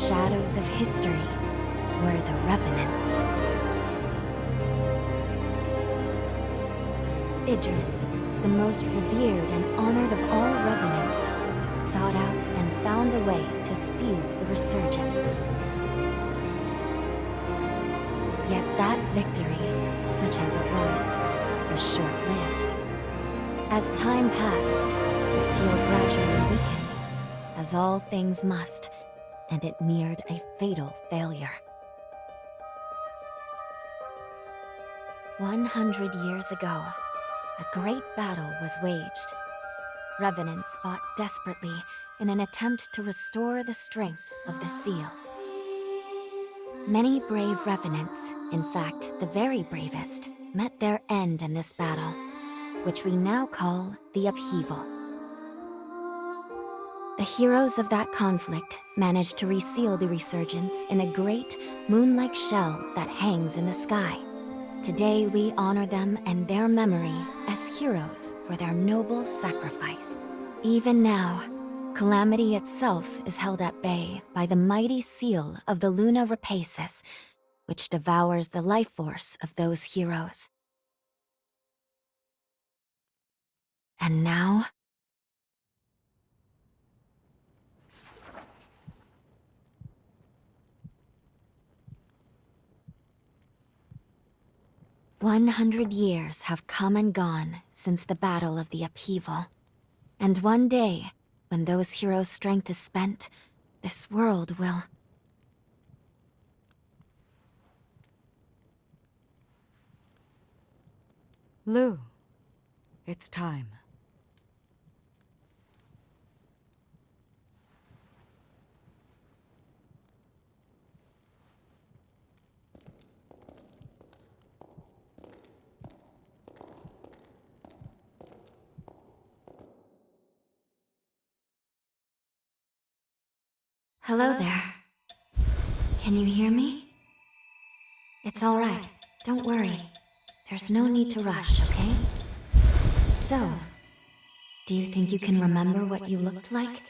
shadows of history were the Revenants. Idris, the most revered and honored of all Revenants, sought out and found a way to seal the resurgence. Yet that victory, such as it was short-lived. As time passed, the seal gradually weakened, as all things must, and it neared a fatal failure. 100 years ago, a great battle was waged. Revenants fought desperately in an attempt to restore the strength of the seal. Many brave Revenants, in fact the very bravest, met their end in this battle, which we now call the Upheaval. The heroes of that conflict managed to reseal the resurgence in a great, moon-like shell that hangs in the sky. Today we honor them and their memory as heroes for their noble sacrifice. Even now, Calamity itself is held at bay by the mighty seal of the Luna Rapaces, which devours the life force of those heroes. And now, "100 years have come and gone since the Battle of the Upheaval. And one day, when those heroes' strength is spent, this world will..." Lou, it's time. Hello there. Can you hear me? It's all right. Don't worry. There's no need to rush, okay? So, do you think you can remember what you looked like?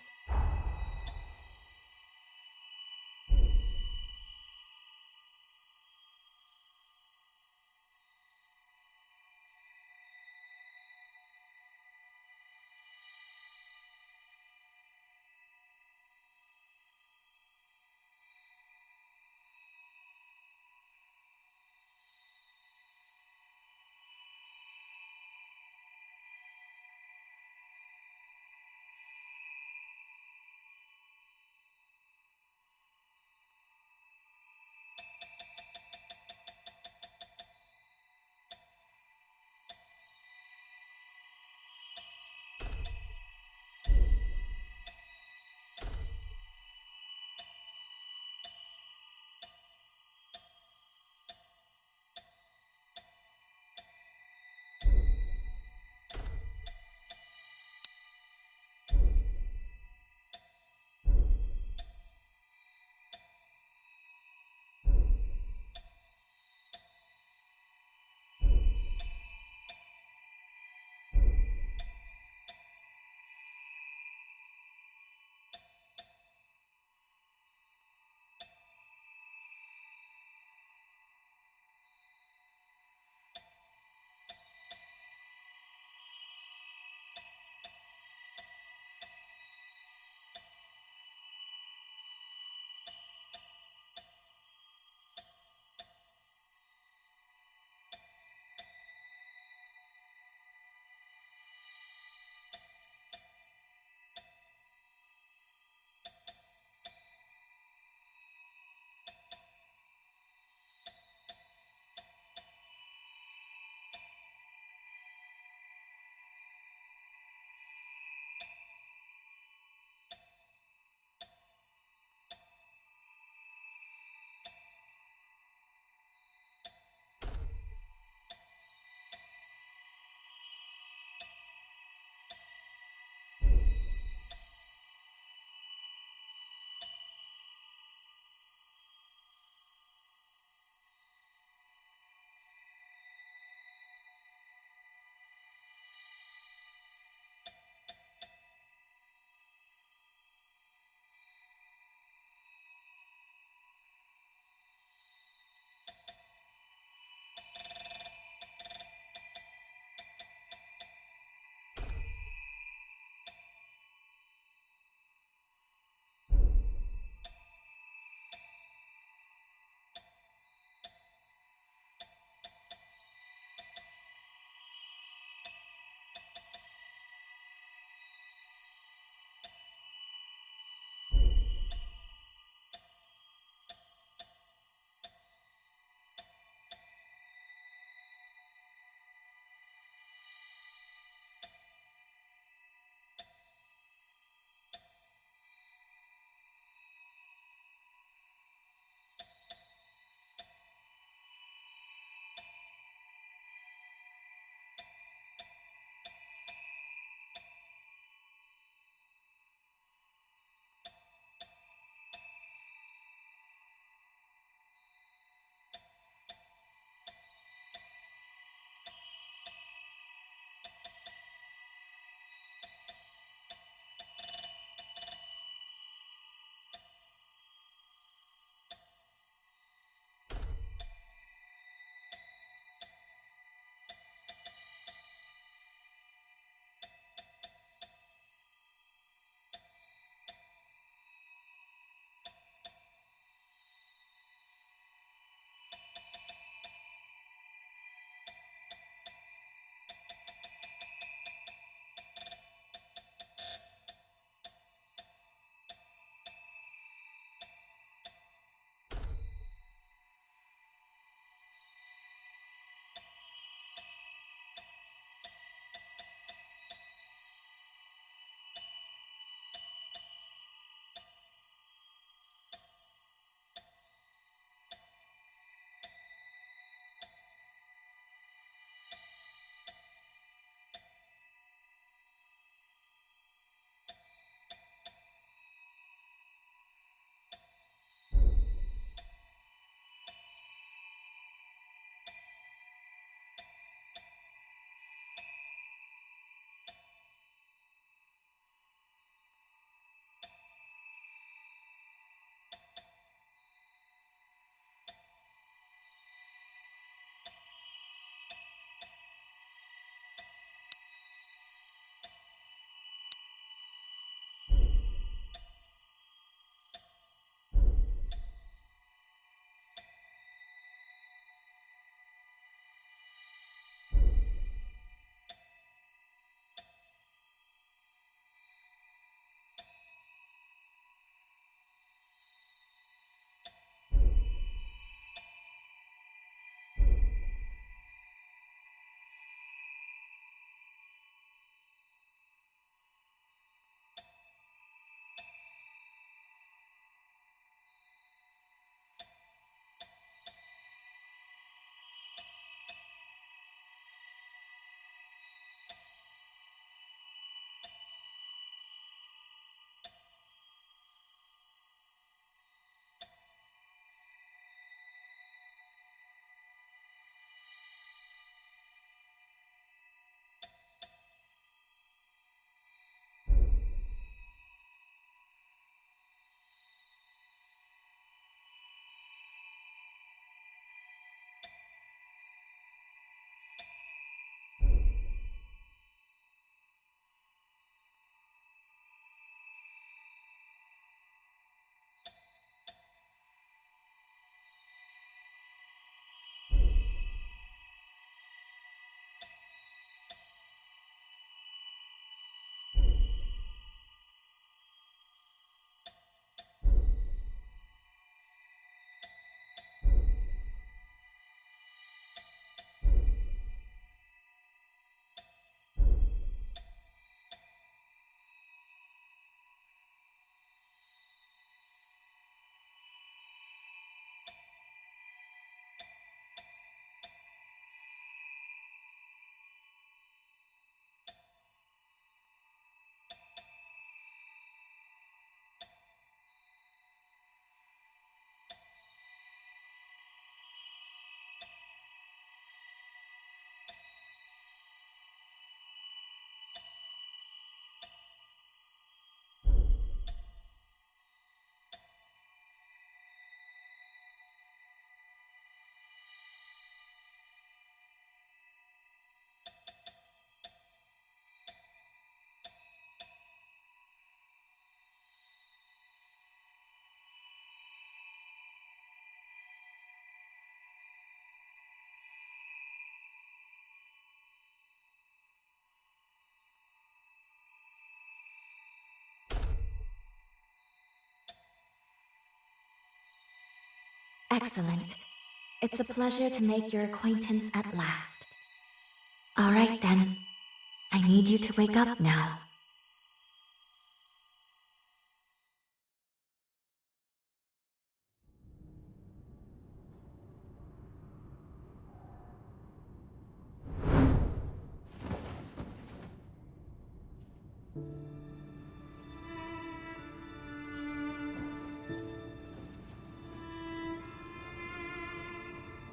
Excellent. It's a pleasure to make your acquaintance at last. All right then. I need you to wake up now.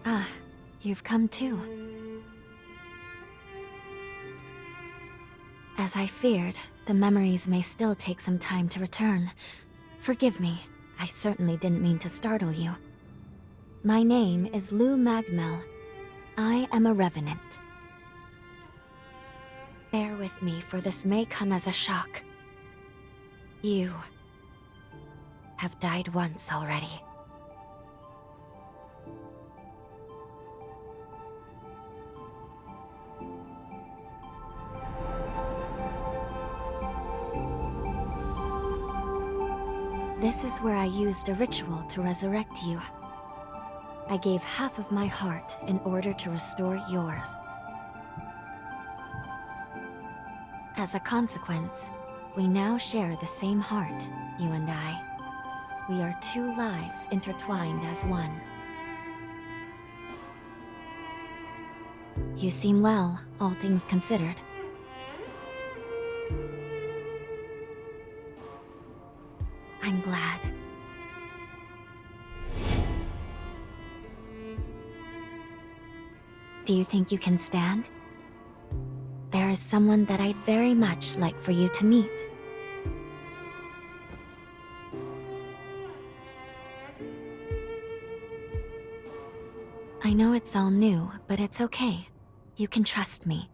Ah, you've come too. As I feared, the memories may still take some time to return. Forgive me, I certainly didn't mean to startle you. My name is Lou Magmel. I am a revenant. Bear with me, for this may come as a shock. You have died once already. This is where I used a ritual to resurrect you. I gave half of my heart in order to restore yours. As a consequence, we now share the same heart, you and I. We are two lives intertwined as one. You seem well, all things considered. I'm glad. Do you think you can stand? There is someone that I'd very much like for you to meet. I know it's all new, but it's okay. You can trust me.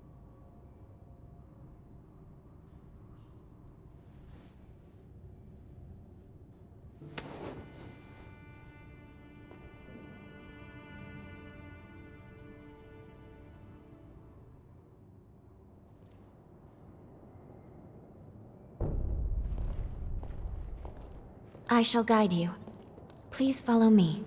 I shall guide you. Please follow me.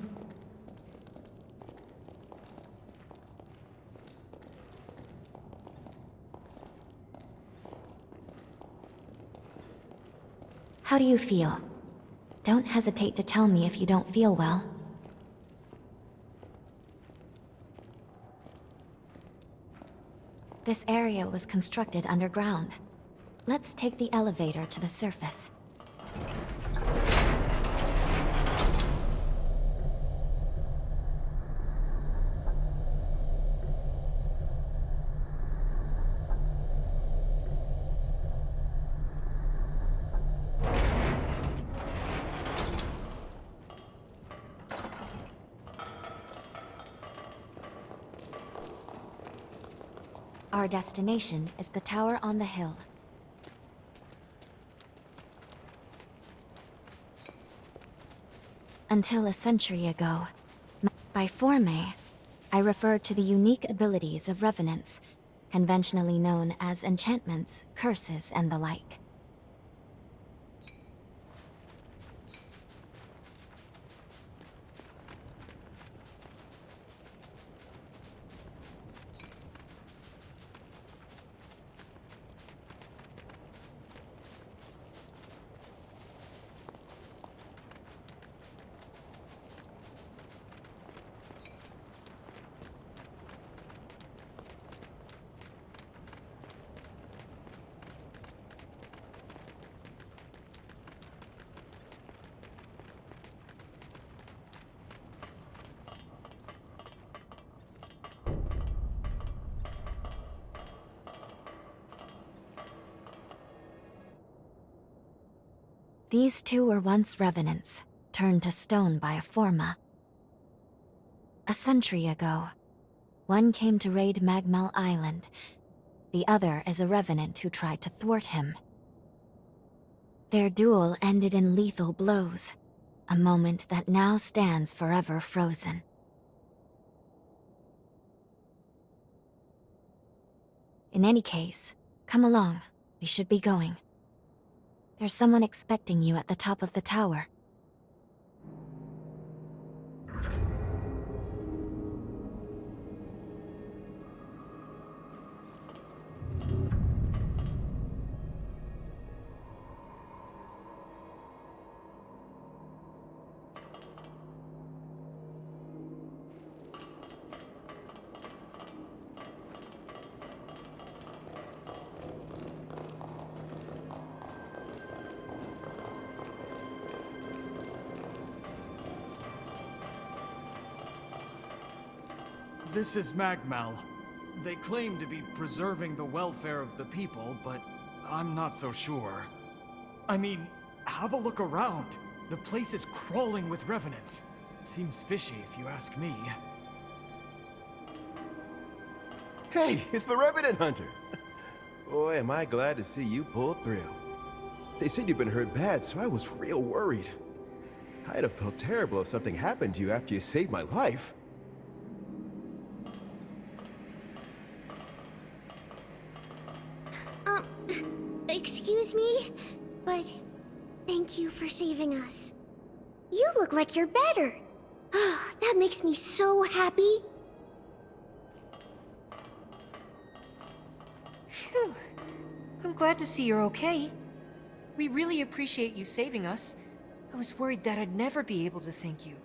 How do you feel? Don't hesitate to tell me if you don't feel well. This area was constructed underground. Let's take the elevator to the surface. Our destination is the tower on the hill. Until a century ago, by forme, I refer to the unique abilities of revenants, conventionally known as enchantments, curses, and the like. These two were once revenants, turned to stone by a forma. A century ago, one came to raid Magmel Island. The other is a revenant who tried to thwart him. Their duel ended in lethal blows, a moment that now stands forever frozen. In any case, come along. We should be going. There's someone expecting you at the top of the tower. This is Magmal. They claim to be preserving the welfare of the people, but I'm not so sure. I mean, have a look around. The place is crawling with revenants. Seems fishy if you ask me. Hey, it's the Revenant Hunter! Boy, am I glad to see you pull through. They said you've been hurt bad, so I was real worried. I'd have felt terrible if something happened to you after you saved my life. Excuse me, but thank you for saving us. You look like you're better. That makes me so happy. Phew. I'm glad to see you're okay. We really appreciate you saving us. I was worried that I'd never be able to thank you.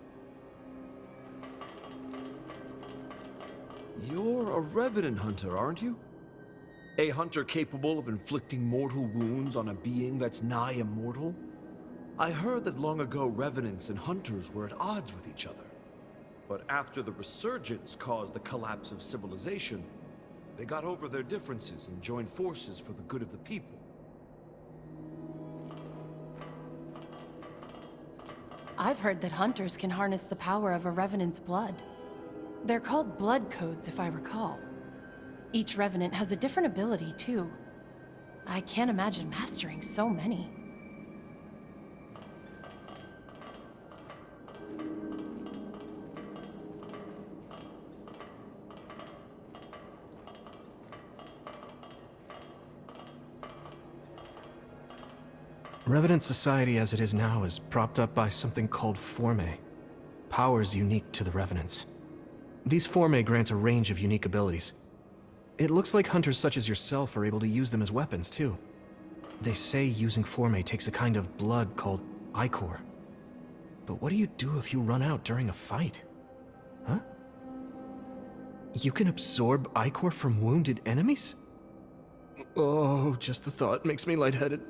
You're a Revenant Hunter, aren't you? A hunter capable of inflicting mortal wounds on a being that's nigh immortal? I heard that long ago Revenants and Hunters were at odds with each other. But after the Resurgence caused the collapse of civilization, they got over their differences and joined forces for the good of the people. I've heard that hunters can harness the power of a Revenant's blood. They're called blood codes, if I recall. Each Revenant has a different ability, too. I can't imagine mastering so many. Revenant society as it is now is propped up by something called Forme. Powers unique to the Revenants. These Forme grant a range of unique abilities. It looks like hunters such as yourself are able to use them as weapons, too. They say using Forme takes a kind of blood called Ichor. But what do you do if you run out during a fight? Huh? You can absorb Ichor from wounded enemies? Oh, just the thought makes me lightheaded.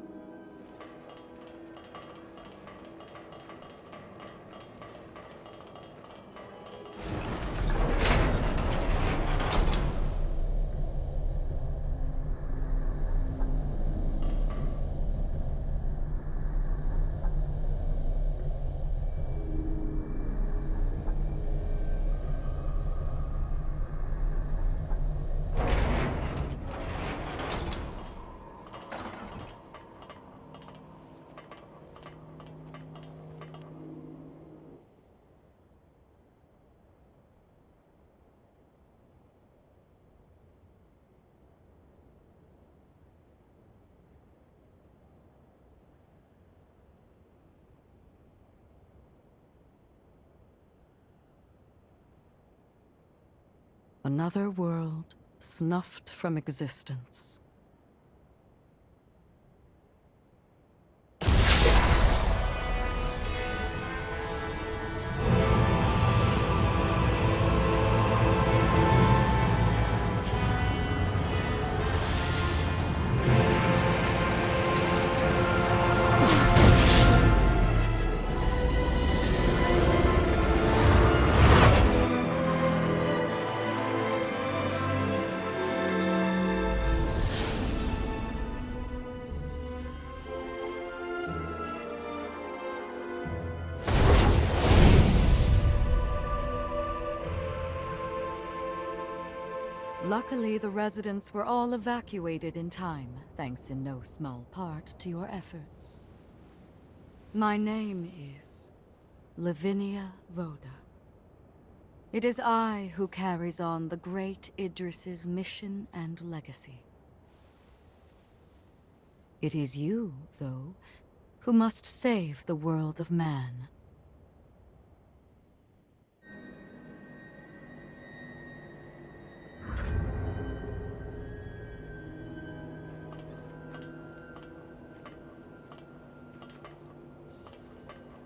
Another world snuffed from existence. Luckily, the residents were all evacuated in time, thanks in no small part to your efforts. My name is Lavinia Rhoda. It is I who carries on the great Idris's mission and legacy. It is you, though, who must save the world of man.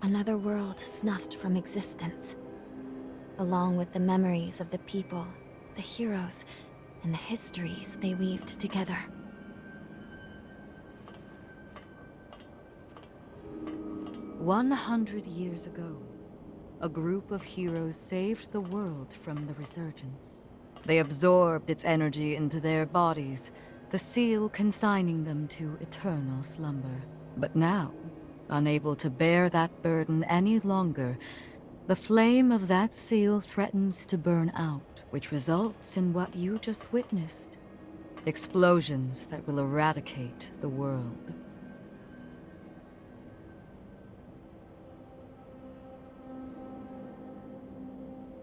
Another world snuffed from existence, along with the memories of the people, the heroes, and the histories they weaved together. "100 years ago, a group of heroes saved the world from the resurgence. They absorbed its energy into their bodies, the seal consigning them to eternal slumber. But now, unable to bear that burden any longer, the flame of that seal threatens to burn out, which results in what you just witnessed. Explosions that will eradicate the world.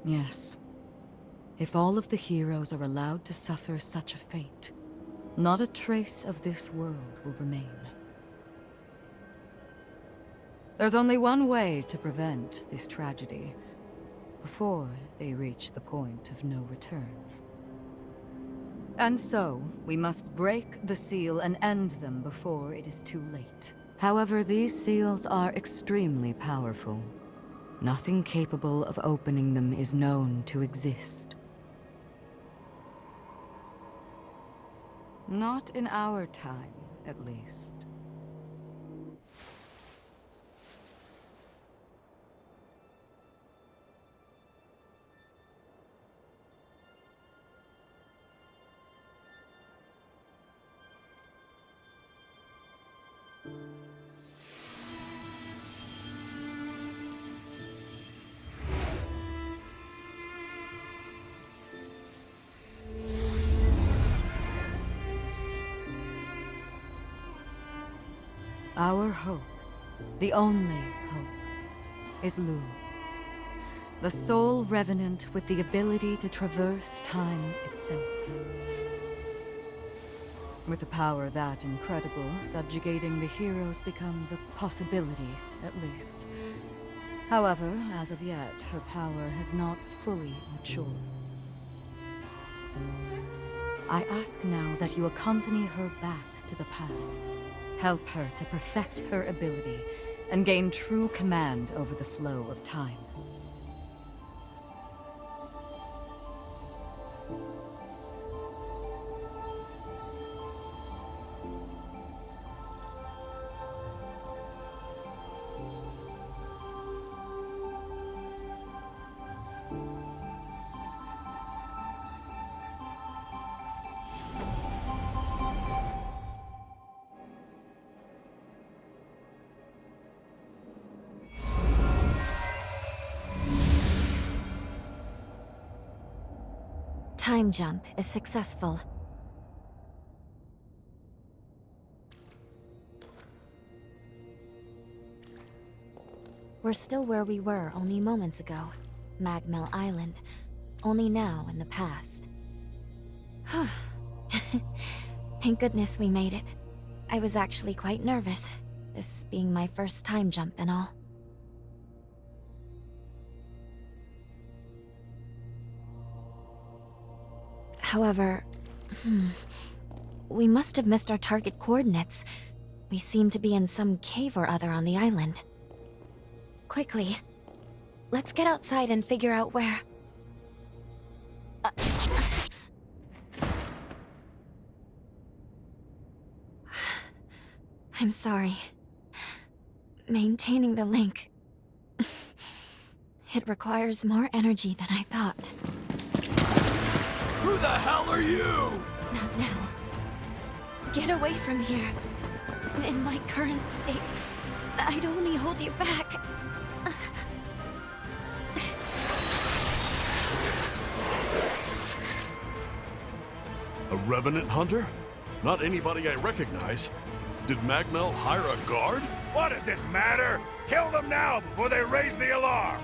Yes. If all of the heroes are allowed to suffer such a fate, not a trace of this world will remain. There's only one way to prevent this tragedy, before they reach the point of no return. And so, we must break the seal and end them before it is too late. However, these seals are extremely powerful. Nothing capable of opening them is known to exist. Not in our time, at least. Our hope, the only hope, is Lu, the sole revenant with the ability to traverse time itself. With a power that incredible, subjugating the heroes becomes a possibility, at least. However, as of yet, her power has not fully matured. I ask now that you accompany her back to the past. Help her to perfect her ability and gain true command over the flow of time. Time jump is successful. We're still where we were only moments ago. Magmel Island. Only now in the past. Thank goodness we made it. I was actually quite nervous, this being my first time jump and all. However, we must have missed our target coordinates. We seem to be in some cave or other on the island. Quickly, let's get outside and figure out where... I'm sorry. Maintaining the link... It requires more energy than I thought. Who the hell are you? Not now. Get away from here. In my current state, I'd only hold you back. A revenant hunter? Not anybody I recognize. Did Magmel hire a guard? What does it matter? Kill them now before they raise the alarm!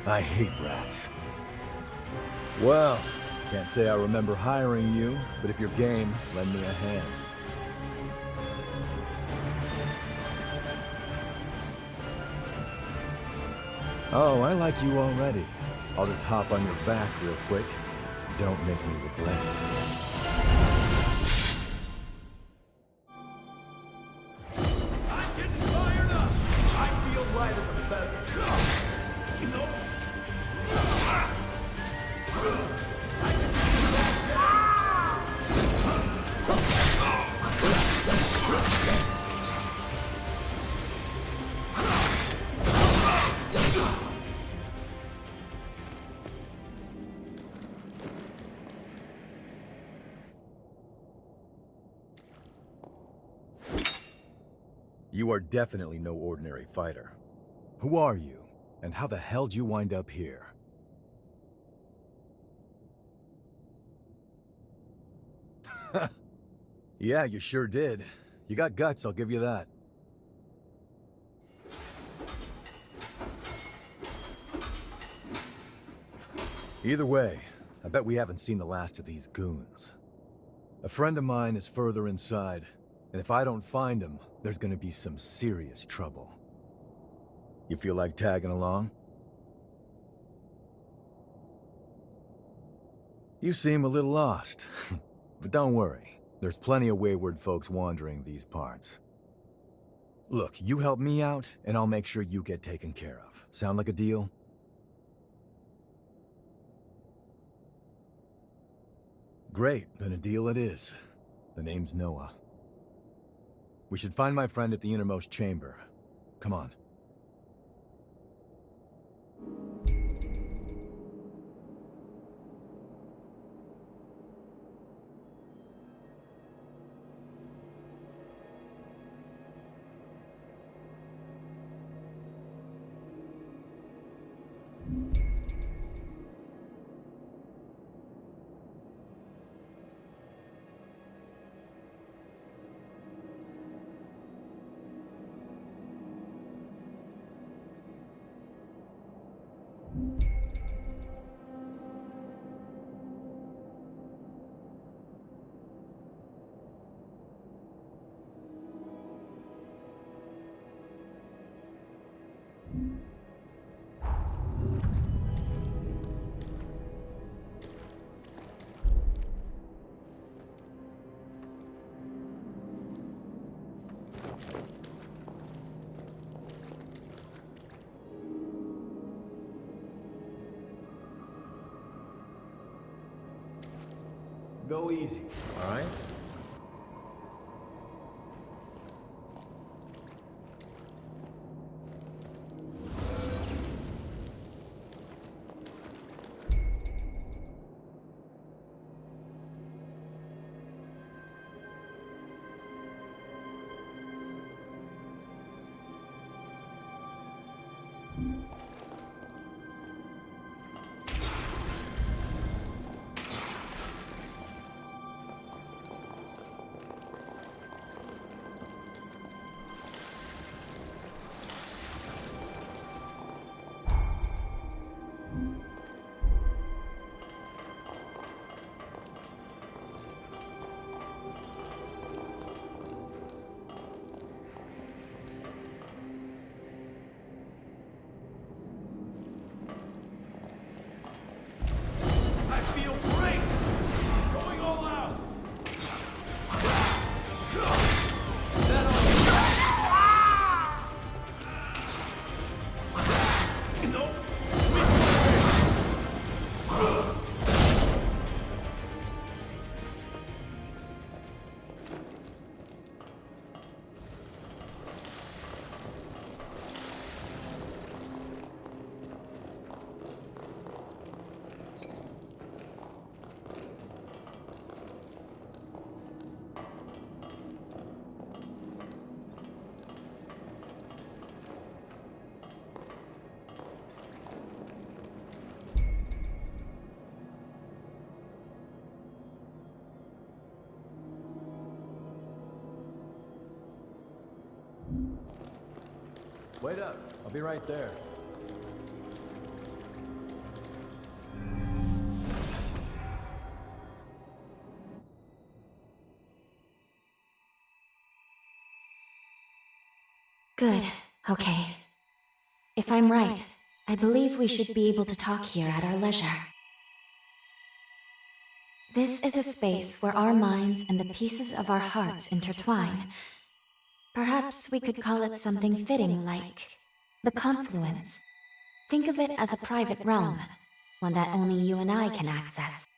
I hate rats. Well, can't say I remember hiring you, but if you're game, lend me a hand. Oh, I like you already. I'll just hop on your back real quick. Don't make me regret it. I'm getting fired up! I feel light as a feather. You are definitely no ordinary fighter. Who are you, and how the hell did you wind up here? Yeah, you sure did. You got guts, I'll give you that. Either way, I bet we haven't seen the last of these goons. A friend of mine is further inside, and if I don't find him, there's gonna be some serious trouble. You feel like tagging along? You seem a little lost, but don't worry. There's plenty of wayward folks wandering these parts. Look, you help me out, and I'll make sure you get taken care of. Sound like a deal? Great, then a deal it is. The name's Noah. We should find my friend at the innermost chamber. Come on. Go easy, all right? I feel great! Going all out! Is that all? No! Wait up, I'll be right there. Good. Okay. If I'm right, I believe we should be able to talk here at our leisure. This is a space where our minds and the pieces of our hearts intertwine. Perhaps we could call it something fitting like the confluence. Think of it as a private realm, one that only you and I can access.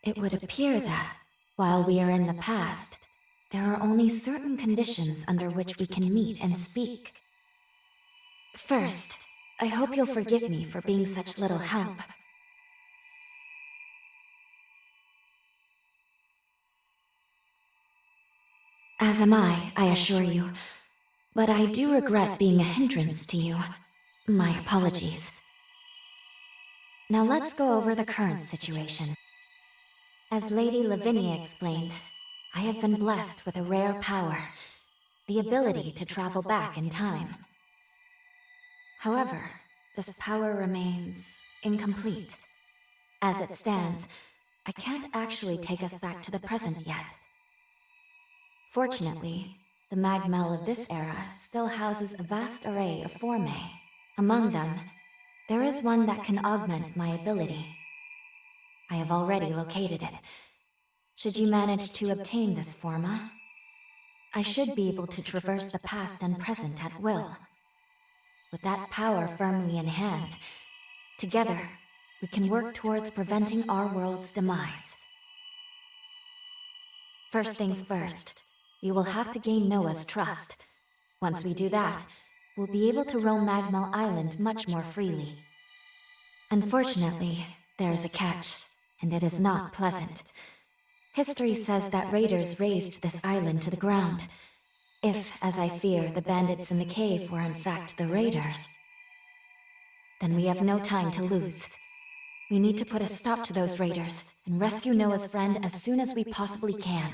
It would appear that, while we are in the past, there are only certain conditions under which we can meet and speak. First, I hope you'll forgive me for being such little help. As am I assure you. But I do regret being a hindrance to you. My apologies. Now let's go over the current situation. As Lady Lavinia explained, I have been blessed with a rare power, the ability to travel back in time. However, this power remains incomplete. As it stands, I can't actually take us back to the present yet. Fortunately, the Magmel of this era still houses a vast array of formae. Among them, there is one that can augment my ability. I have already located it. Should you manage to obtain this forma, I should be able to traverse the past and present at will. With that power firmly in hand, together, we can work towards preventing our world's demise. First things first, we will have to gain Noah's trust. Once we do that, we'll be able to roam Magmel Island much more freely. Unfortunately, there is a catch, and it is not pleasant. History says that raiders razed this island to the ground. If, as I fear, the bandits in the cave were in fact the raiders, then we have no time to lose. We need to put a stop to those raiders and rescue Noah's friend as soon as we possibly can.